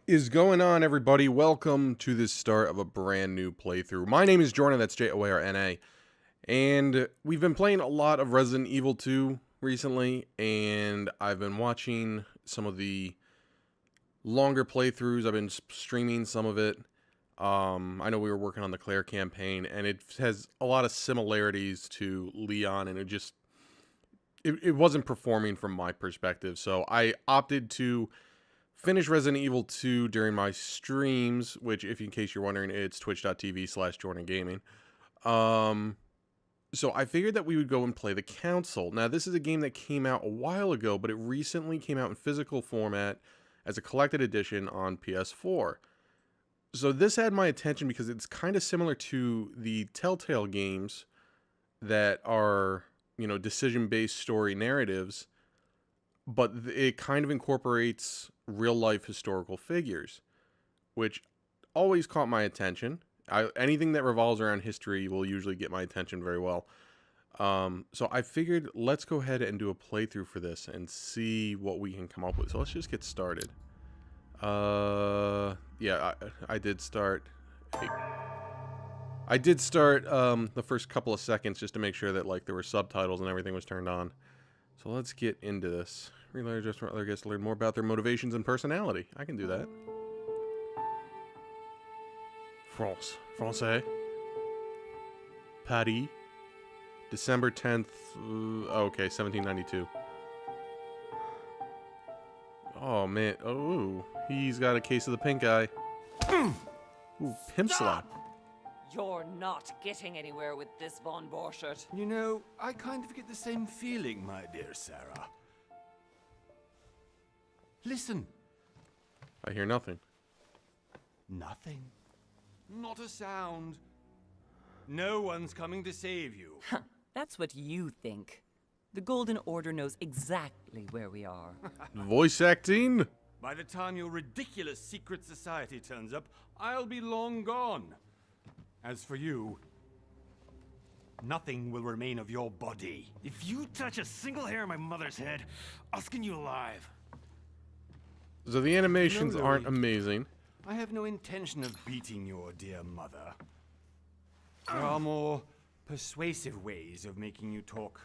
Is going on, everybody? Welcome to the start of a brand new playthrough. My name is Jordan, that's Jorna, and we've been playing a lot of Resident Evil 2 recently, and I've been watching some of the longer playthroughs. I've been streaming some of it. I know we were working on the Claire campaign, and it has a lot of similarities to Leon, and it wasn't performing from my perspective, so I opted to finish Resident Evil 2 during my streams, which, if in case you're wondering, it's twitch.tv/JordanGaming. So I figured that we would go and play the Council. Now, this is a game that came out a while ago, but it recently came out in physical format as a collected edition on PS4. So this had my attention because it's kind of similar to the Telltale games that are, decision-based story narratives, but it kind of incorporates real-life historical figures, which always caught my attention. Anything that revolves around history will usually get my attention very well. So I figured let's go ahead and do a playthrough for this and see what we can come up with. So let's just get started. Yeah, I did start. I did start the first couple of seconds just to make sure that there were subtitles and everything was turned on. So let's get into this. Reload just for other guests to learn more about their motivations and personality. I can do that. Français. Paris. December 10th. Okay, 1792. Oh, man. Oh, he's got a case of the pink eye. Ooh, pimp slap. You're not getting anywhere with this, Von Borchert. You know, I kind of get the same feeling, my dear Sarah. Listen. I hear nothing. Nothing. Not a sound. No one's coming to save you. That's what you think. The Golden Order knows exactly where we are. Voice acting? By the time your ridiculous secret society turns up, I'll be long gone. As for you, nothing will remain of your body. If you touch a single hair on my mother's head, I'll skin you alive. So the animations No, aren't Louis. amazing. I have no intention of beating your dear mother. There are more persuasive ways of making you talk.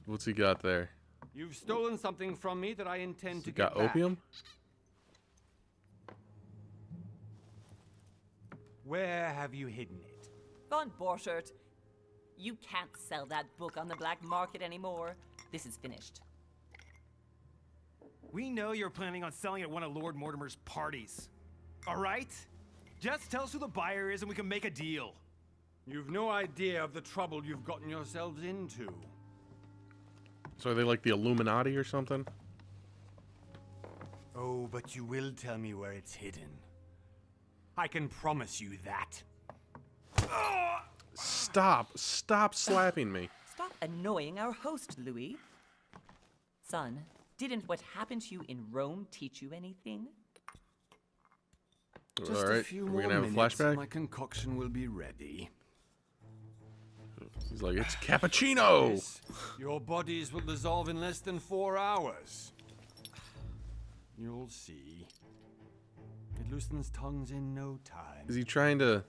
What's he got there? You've stolen something from me that I intend to He get got back. opium? Where have you hidden it? Von Borchert, you can't sell that book on the black market anymore. This is finished. We know you're planning on selling at one of Lord Mortimer's parties. All right? Just tell us who the buyer is and we can make a deal. You've no idea of the trouble you've gotten yourselves into. So are they like the Illuminati or something? Oh, but you will tell me where it's hidden. I can promise you that. Stop slapping me. Stop annoying our host, Louis. Son, didn't what happened to you in Rome teach you anything? Just All a right, few we're more gonna have a minutes flashback. and my concoction will be ready. He's like, it's cappuccino. Yes, your bodies will dissolve in less than 4 hours. You'll see. It loosens tongues in no time. Is he trying to?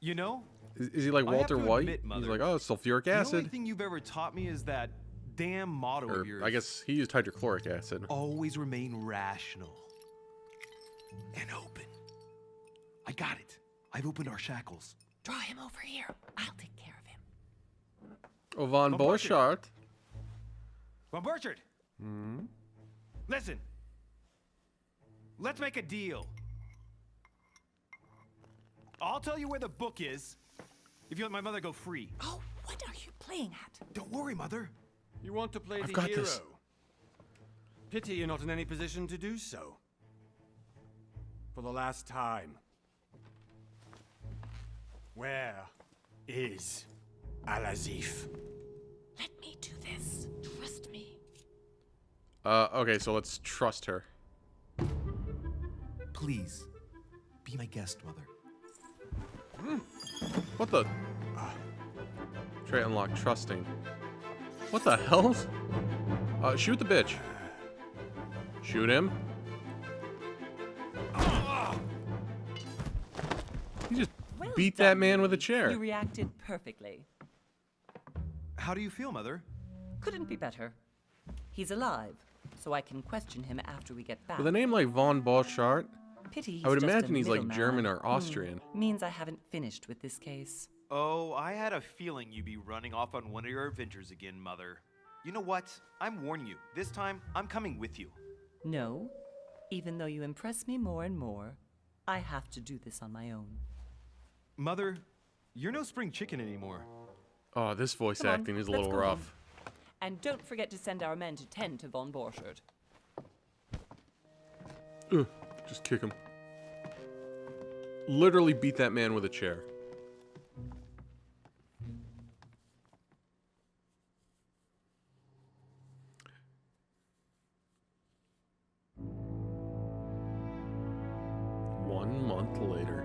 You know, Is he like I have Walter to White? admit, He's Mother, like, oh, sulfuric the only acid. thing you've ever taught me is that damn motto Or of yours. I guess he used hydrochloric acid. Always remain rational. And open. I got it. I've opened our shackles. Draw him over here. I'll take care of him. Oh, Von Von Borchert. Borchert. Von Borchert! Listen. Let's make a deal. I'll tell you where the book is if you let my mother go free. Oh, what are you playing at? Don't worry, Mother. You want to play I've the got hero. this. Pity you're not in any position to do so. For the last time. Where is Al-Azif? Let me do this. Trust me. Okay, so let's trust her. Please, be my guest, Mother. What the? Trait unlocked, trusting. What the hell? Shoot the bitch. Shoot him. He just Well beat that done, man with a Louis. chair. You reacted perfectly. How do you feel, Mother? Couldn't be better. He's alive, so I can question him after we get back. With a name like von Boschart, Pity he's I would just a imagine he's like middleman. German or Austrian. Means I haven't finished with this case. Oh, I had a feeling you'd be running off on one of your adventures again, Mother. You know what? I'm warning you. This time, I'm coming with you. No, even though you impress me more and more, I have to do this on my own. Mother, you're no spring chicken anymore. Oh, this voice Come on, acting is a let's little go rough. And don't forget to send our men to tend to von Borchardt. Ugh, just kick him. Literally beat that man with a chair. One month later.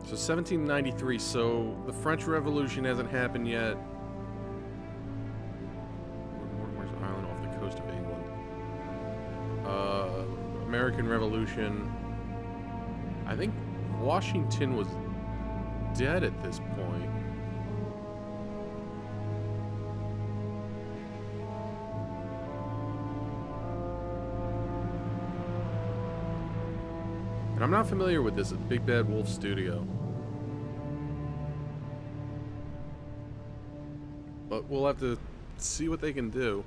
So 1793, so the French Revolution hasn't happened yet. Where's the island off the coast of England? American Revolution. I think Washington was dead at this point. And I'm not familiar with this at Big Bad Wolf Studio. But we'll have to see what they can do.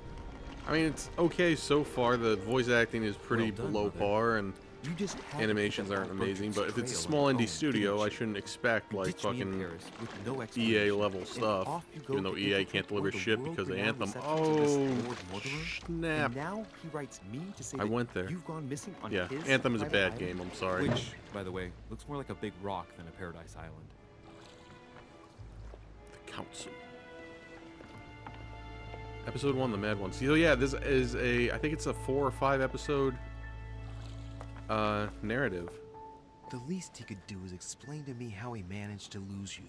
I mean, it's okay so far. The voice acting is pretty Well done, below Mother. par, and You just had to animations pick up aren't Al amazing. Bertrand's But if it's a trail small on indie your own, studio, didn't I you? shouldn't expect You like ditched me in fucking Paris with no EA explanation, level and stuff. off you go Even though to EA infiltrate can't deliver one of the shit because of world-renowned Anthem. receptions of this Oh, Lord Mortimer, snap. And now he writes me to say I that went there. you've gone missing on Yeah, his Anthem is a private bad island? game. I'm sorry. Which, by the way, looks more like a big rock than a paradise island. The Council. Episode 1, The Mad One. So yeah, this is I think it's a 4 or 5 episode narrative. The least he could do is explain to me how he managed to lose you.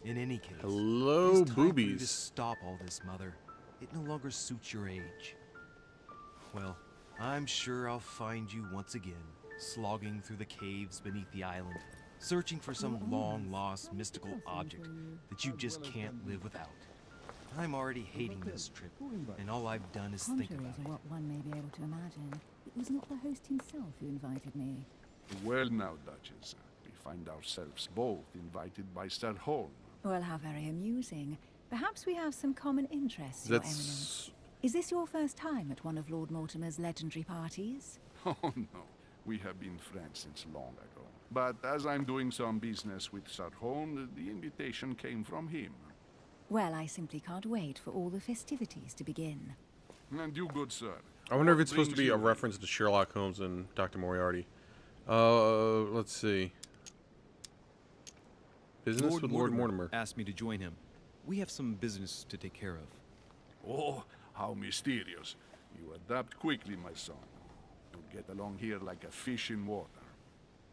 In any case, Hello, it is time for you to boobies. stop all this, Mother. It no longer suits your age. Well, I'm sure I'll find you once again, slogging through the caves beneath the island, searching for some long-lost mystical object that you just can't live without. I'm already hating this trip, and all I've done is think Contrary about to it. what one may be able to imagine, it was not the host himself who invited me. Well now, Duchess, we find ourselves both invited by Sir Holm. Well, how very amusing. Perhaps we have some common interests, Your Eminence. That's Is this your first time at one of Lord Mortimer's legendary parties? Oh no, we have been friends since long ago. But as I'm doing some business with Sir Holm, the invitation came from him. Well, I simply can't wait for all the festivities to begin. And you, good sir. I wonder if what it's supposed to brings be a you reference to Sherlock Holmes and Dr. Moriarty. Let's see. Business with Lord Mortimer. asked me to join him. We have some business to take care of. Oh, how mysterious. You adapt quickly, my son. You get along here like a fish in water.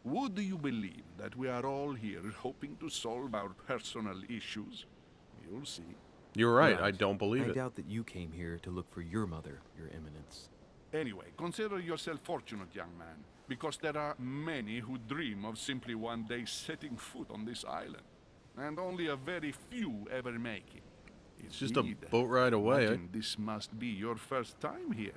Would you believe that we are all here hoping to solve our personal issues? You'll see. You're right. Right. I don't believe I it. doubt that you came here to look for your mother, Your Eminence. Anyway, consider yourself fortunate, young man, because there are many who dream of simply one day setting foot on this island, and only a very few ever make it. It's just a Indeed, boat ride away. imagine this must be your first time here.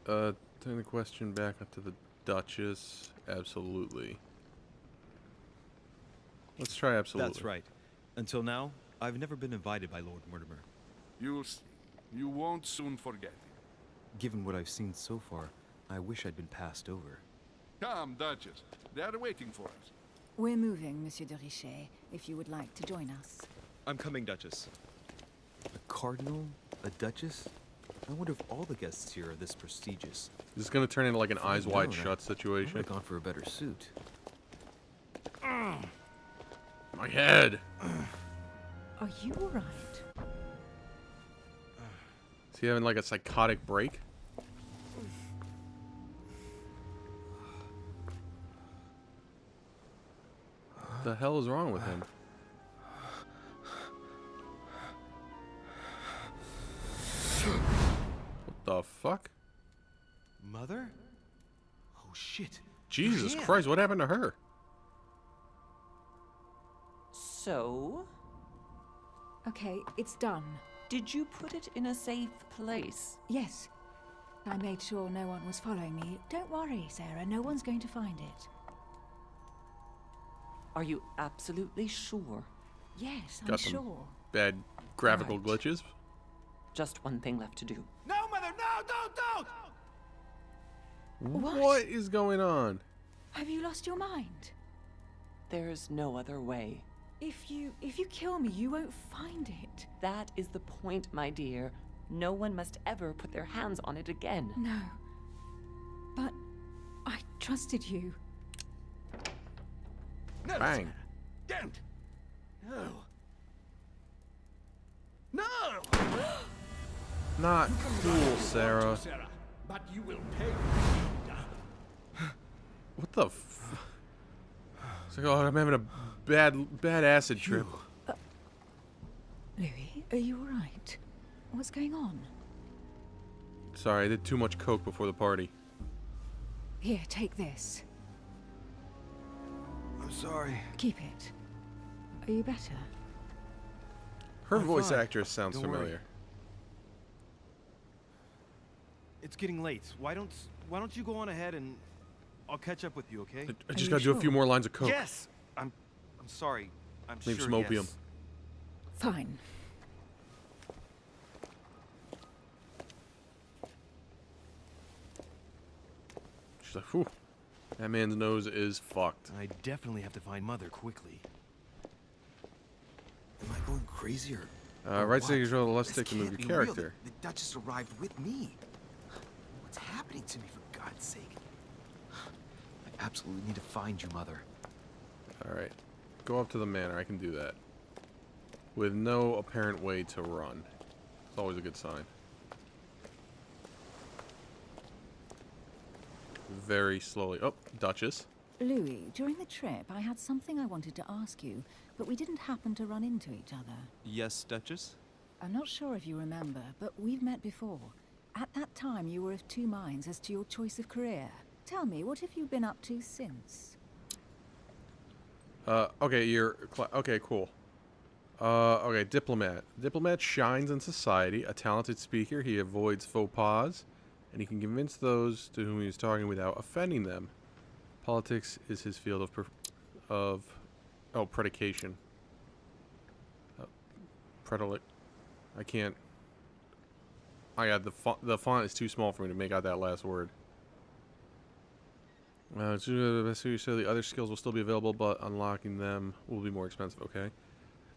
Turn the question back up to the Duchess. Absolutely. Let's try absolutely. That's right. Until now, I've never been invited by Lord Mortimer. You'll see. You won't soon forget it. Given what I've seen so far, I wish I'd been passed over. Come, Duchess. They are waiting for us. We're moving, Monsieur de Richet, if you would like to join us. I'm coming, Duchess. A cardinal? A duchess? I wonder if all the guests here are this prestigious. This is going to turn into like an eyes wide known, shut I would situation. have gone for a better suit. My head. Are you all right? Is he having like a psychotic break? What the hell is wrong with him? the fuck? Mother? Oh, shit. Jesus Yeah. Christ, what happened to her? So, Okay, it's done. did you put it in a safe place? Yes. I made sure no one was following me. Don't worry, Sarah. No one's going to find it. Are you absolutely sure? Yes, I'm Got some sure. bad graphical Right. glitches. Just one thing left to do. No, Mother, no, don't! What is going on? Have you lost your mind? There's no other way. If you kill me, you won't find it. That is the point, my dear. No one must ever put their hands on it again. No. But I trusted you. No, Bang. don't! No! No! Not cool, Sarah. Sarah, but you will pay. What the f... It's like, oh, I'm having a bad acid trip. Louis, are you alright? What's going on? Sorry, I did too much coke before the party. Here, take this. I'm sorry. Keep it. Are you better? Her I'm voice fine. actress sounds Don't worry. familiar. It's getting late. Why don't you go on ahead and I'll catch up with you, okay? I Are just you gotta do a few sure? more lines of coke. Yes. I'm sorry. I'm Maybe sure. some opium. Yes. Fine. She's like, whew. That man's nose is fucked. I definitely have to find Mother quickly. Am I going crazy or Right stick what? control the left This stick to move can't your be real. character. The Duchess arrived with me. What's happening to me, for God's sake? I absolutely need to find you, Mother. Alright. Go up to the manor. I can do that. With no apparent way to run. It's always a good sign. Very slowly. Oh, Duchess. Louis, during the trip, I had something I wanted to ask you, but we didn't happen to run into each other. Yes, Duchess? I'm not sure if you remember, but we've met before. At that time, you were of two minds as to your choice of career. Tell me, what have you been up to since? Okay, okay, cool. Okay, Diplomat. Diplomat shines in society. A talented speaker, he avoids faux pas, and he can convince those to whom he is talking without offending them. Politics is his field of predication. I can't. The font is too small for me to make out that last word. So the other skills will still be available, but unlocking them will be more expensive. Okay.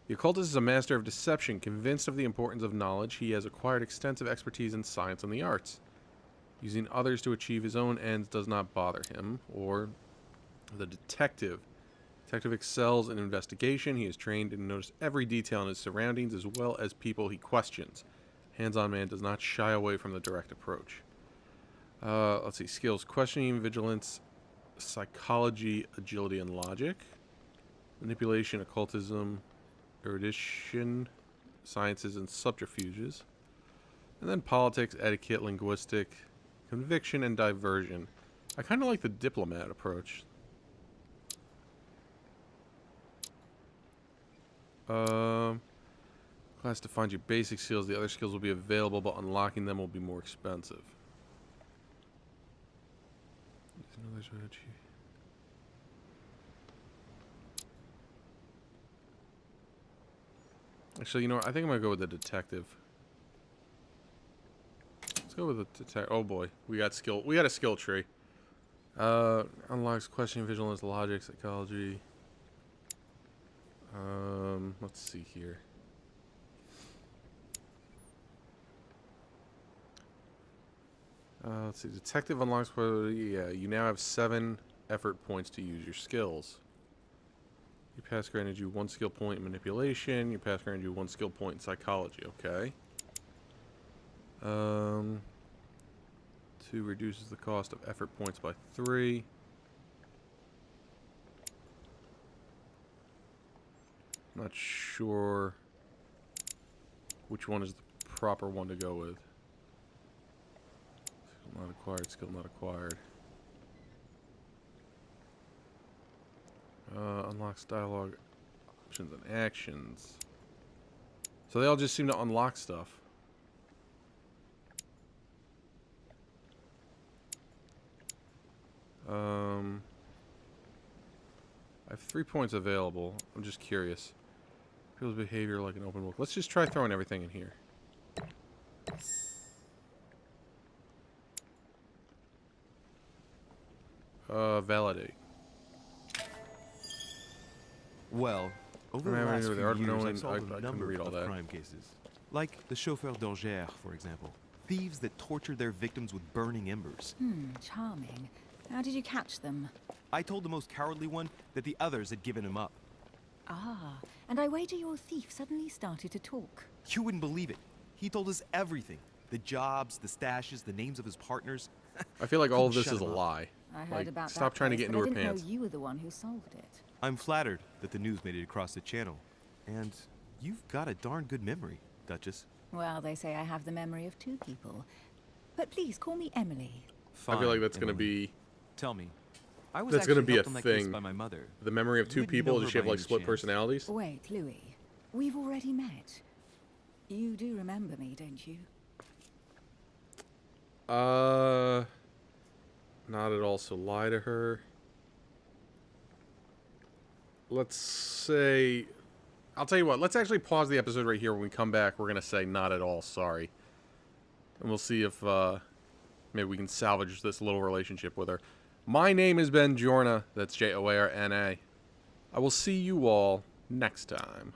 The occultist is a master of deception, convinced of the importance of knowledge. He has acquired extensive expertise in science and the arts. Using others to achieve his own ends does not bother him. Or the detective. Detective excels in investigation. He is trained to notice every detail in his surroundings as well as people he questions. Hands-on man does not shy away from the direct approach. Let's see. Skills: questioning, vigilance, psychology, agility, and logic. Manipulation, occultism, erudition, sciences, and subterfuges. And then politics, etiquette, linguistic, conviction, and diversion. I kind of like the diplomat approach. Class defines your basic skills. The other skills will be available, but unlocking them will be more expensive. Actually, you know what? I think I'm gonna go with the detective. Let's go with the detective. Oh boy, we got skill. We got a skill tree. Unlocks questioning, vigilance, logic, psychology. Let's see here. Let's see. Detective unlocks. Yeah, you now have 7 effort points to use your skills. Your past granted you 1 skill point in manipulation. Your past granted you 1 skill point in psychology. Okay. 2 reduces the cost of effort points by 3. Not sure which one is the proper one to go with. acquired, skill not acquired. Unlocks dialogue options and actions. So they all just seem to unlock stuff. I have 3 points available. I'm just curious. People's behavior like an open book. Let's just try throwing everything in here. Validate. Well, over the Remember, last the few art of years, knowing, I've solved I a can number read all of that. crime cases. Like the chauffeur d'Angers, for example. Thieves that tortured their victims with burning embers. Charming. How did you catch them? I told the most cowardly one that the others had given him up. Ah, and I wager your thief suddenly started to talk. You wouldn't believe it. He told us everything. The jobs, the stashes, the names of his partners. I feel like all of Couldn't this is shut a him up. lie. I heard Like, about that stop trying to case, get but into her I didn't pants. know you were the one who solved it. I'm flattered that the news made it across the channel. And you've got a darn good memory, Duchess. Well, they say I have the memory of 2 people. But please call me Emily. I feel like Fine, that's going to Emily. be Tell me, I was That's gonna actually be a helped on that case thing. by my mother. the memory of You 2 wouldn't people. know Does her she have by like any split chance. personalities? Wait, Louis. We've already met. You do remember me, don't you? Not at all. So lie to her. Let's say, I'll tell you what. Let's actually pause the episode right here. When we come back, we're gonna say not at all sorry, and we'll see if maybe we can salvage this little relationship with her. My name is Ben Jorna. That's Jorna. I will see you all next time.